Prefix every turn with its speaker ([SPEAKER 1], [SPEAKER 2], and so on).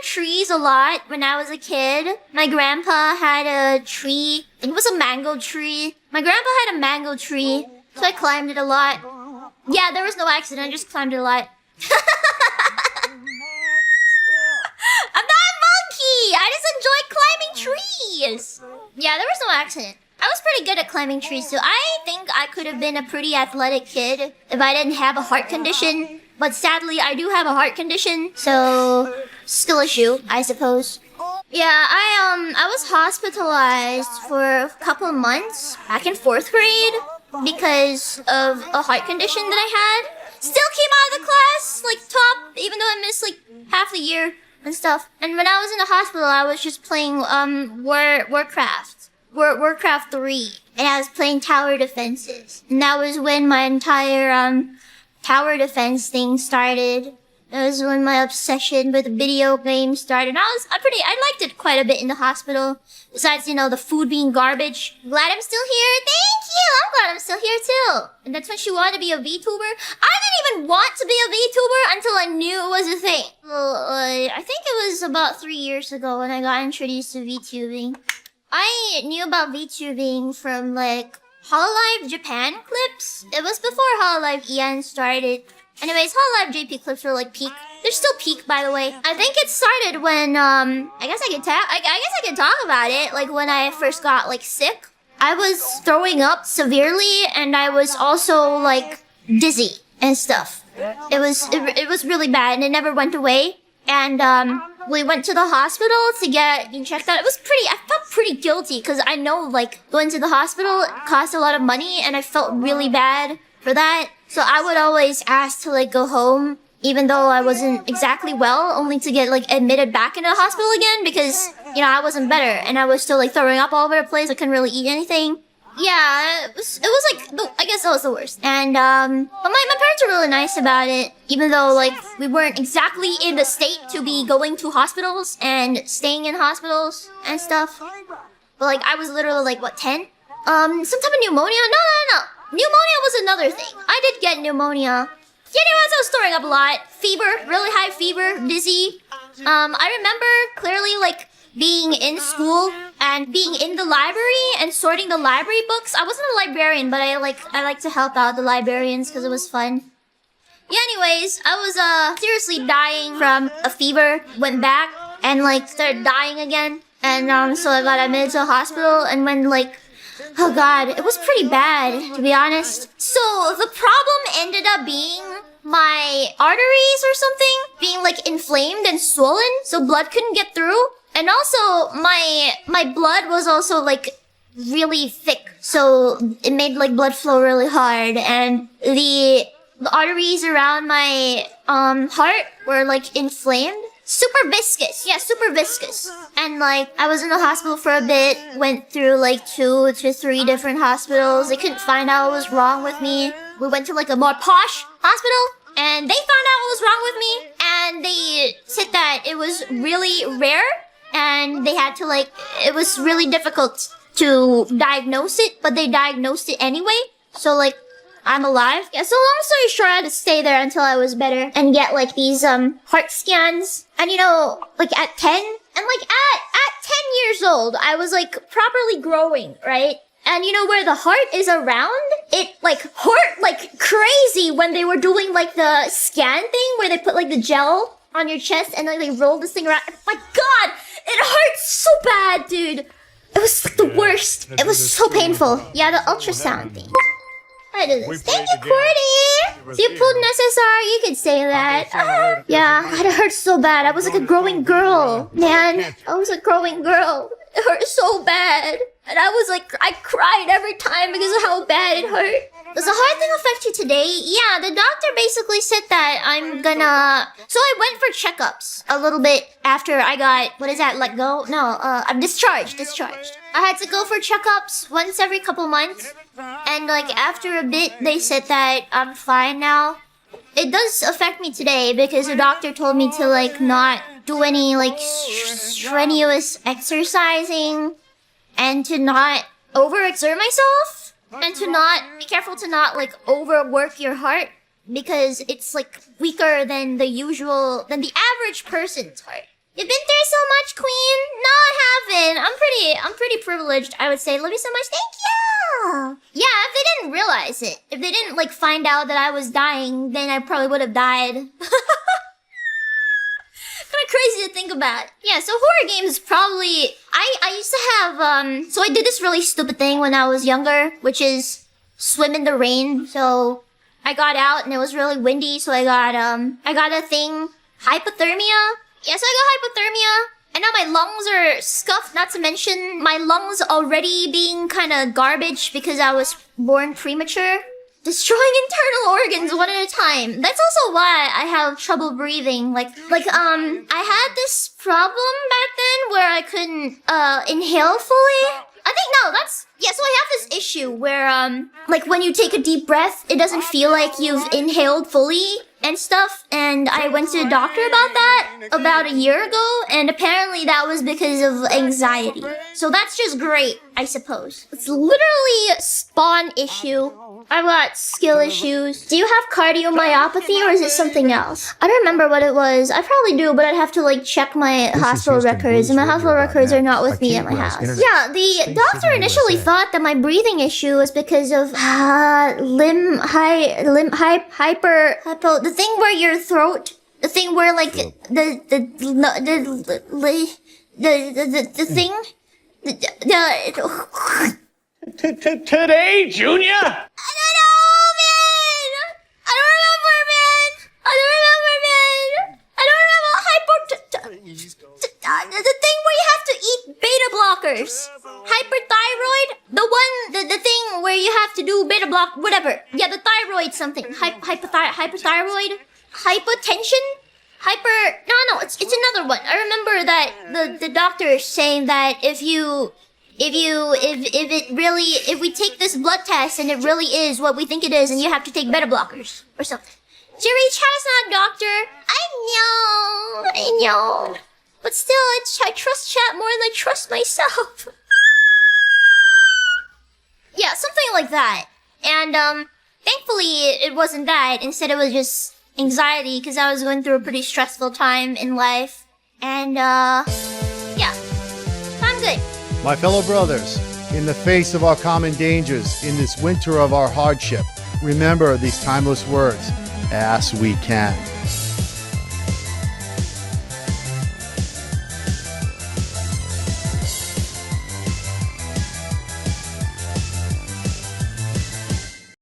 [SPEAKER 1] climbed trees a lot when I was a kid. My grandpa had a tree. I think it was a mango tree. My grandpa had a mango tree, so I climbed it a lot. Yeah, there was no accident. I just climbed it a lot. I'm not a monkey! I just enjoy climbing trees! Yeah, there was no accident. I was pretty good at climbing trees, so I think I could have been a pretty athletic kid if I didn't have a heart condition. But sadly, I do have a heart condition, so still issue, I suppose. Yeah, I was hospitalized for a couple of months back in 4th grade because of a heart condition that I had. Still came out of the class, like top, even though I missed like half the year and stuff. And when I was in the hospital, I was just playing Warcraft 3, and I was playing tower defenses. And that was when my entire tower defense thing started. That was when my obsession with video games started. I liked it quite a bit in the hospital. Besides, you know, the food being garbage. Glad I'm still here. Thank you. I'm glad I'm still here too. And that's when she wanted to be a VTuber. I didn't even want to be a VTuber until I knew it was a thing. Well, I think it was about 3 years ago when I got introduced to VTubing. I knew about VTubing from like Hololive Japan clips. It was before Hololive EN started. Anyways, Hololive JP clips were like peak. They're still peak, by the way. I think it started when I guess I can talk about it. Like when I first got like sick, I was throwing up severely, and I was also like dizzy and stuff. It was really bad, and it never went away. And we went to the hospital to get checked out. I felt pretty guilty because I know like going to the hospital cost a lot of money, and I felt really bad for that. So I would always ask to like go home, even though I wasn't exactly well, only to get like admitted back into the hospital again because, you know, I wasn't better and I was still like throwing up all over the place. I couldn't really eat anything. Yeah, it was like, I guess that was the worst. And, but my parents were really nice about it, even though like we weren't exactly in the state to be going to hospitals and staying in hospitals and stuff. But like I was literally like, what, 10? Some type of pneumonia? No. Pneumonia was another thing. I did get pneumonia. Yeah, anyways, I was throwing up a lot. Fever, really high fever, dizzy. I remember clearly like being in school and being in the library and sorting the library books. I wasn't a librarian, but I like to help out the librarians because it was fun. Yeah, anyways, I was seriously dying from a fever. Went back and like started dying again. And so I got admitted to the hospital, and when like, oh god, it was pretty bad, to be honest. So the problem ended up being my arteries or something being like inflamed and swollen, so blood couldn't get through. And also my blood was also like really thick, so it made like blood flow really hard, and the arteries around my heart were like inflamed. Super viscous. Yeah, super viscous. And like, I was in the hospital for a bit, went through like 2 to 3 different hospitals. They couldn't find out what was wrong with me. We went to like a more posh hospital, and they found out what was wrong with me. And they said that it was really rare, and they had to like, it was really difficult to diagnose it, but they diagnosed it anyway. So like, I'm alive. Yeah, so long story short, I had to stay there until I was better and get like these heart scans. And you know, like at 10, and like at 10 years old, I was like properly growing, right? And you know where the heart is around? It like hurt like crazy when they were doing like the scan thing where they put like the gel on your chest and like they roll this thing around. My god, it hurts so bad, dude. It was like the worst. It was so painful. Yeah, the ultrasound thing. I did this. Thank you, Courtney! You pulled an SSR, you could say that. Yeah, it hurt so bad. I was like a growing girl. Man, I was a growing girl. It hurt so bad. And I was like, I cried every time because of how bad it hurt. Does the heart thing affect you today? Yeah, the doctor basically said that I'm gonna... So I went for checkups a little bit after I got... What is that? Let go? No, I'm discharged. I had to go for checkups once every couple months. And like after a bit, they said that I'm fine now. It does affect me today because the doctor told me to like not do any like strenuous exercising and to not overexert myself and to not be careful to not like overwork your heart because it's like weaker than the average person's heart. You've been through so much, Queen. No, I haven't. I'm pretty privileged, I would say. Love you so much. Thank you. Yeah, if they didn't realize it, if they didn't like find out that I was dying, then I probably would have died. Kind of crazy to think about. Yeah, so horror games probably. I used to have So I did this really stupid thing when I was younger, which is swim in the rain. So I got out and it was really windy, so I got a thing, hypothermia. Yeah, so I got hypothermia, and now my lungs are scuffed, not to mention my lungs already being kind of garbage because I was born premature. Destroying internal organs one at a time. That's also why I have trouble breathing. I had this problem back then where I couldn't, inhale fully. So I have this issue where, when you take a deep breath, it doesn't feel like you've inhaled fully and stuff. And I went to the doctor about that about a year ago, and apparently that was because of anxiety. So that's just great, I suppose. It's literally a spawn issue. I've got skill issues. Do you have cardiomyopathy or is it something else? I don't remember what it was. I probably do, but I'd have to check my hospital records, and my hospital records are not with me at my house. Yeah, the doctor initially thought that my breathing issue was because of the thing where your throat, the thing where the thing.
[SPEAKER 2] Today, Junior?
[SPEAKER 1] I don't know, man! I don't remember, man! The thing where you have to eat beta blockers. Hyperthyroid? The thing where you have to do beta block, whatever. Yeah, the thyroid something. Hyperthyroid? Hypotension? No, it's another one. I remember that the doctor saying that if we take this blood test and it really is what we think it is, and you have to take beta blockers or something. Jerry, Chad's not a doctor. I know. But still, I trust Chat more than I trust myself. Yeah, something like that. And, thankfully it wasn't that. Instead it was just anxiety, because I was going through a pretty stressful time in life. And, yeah. I'm good.
[SPEAKER 3] My fellow brothers, in the face of our common dangers, in this winter of our hardship, remember these timeless words, as we can.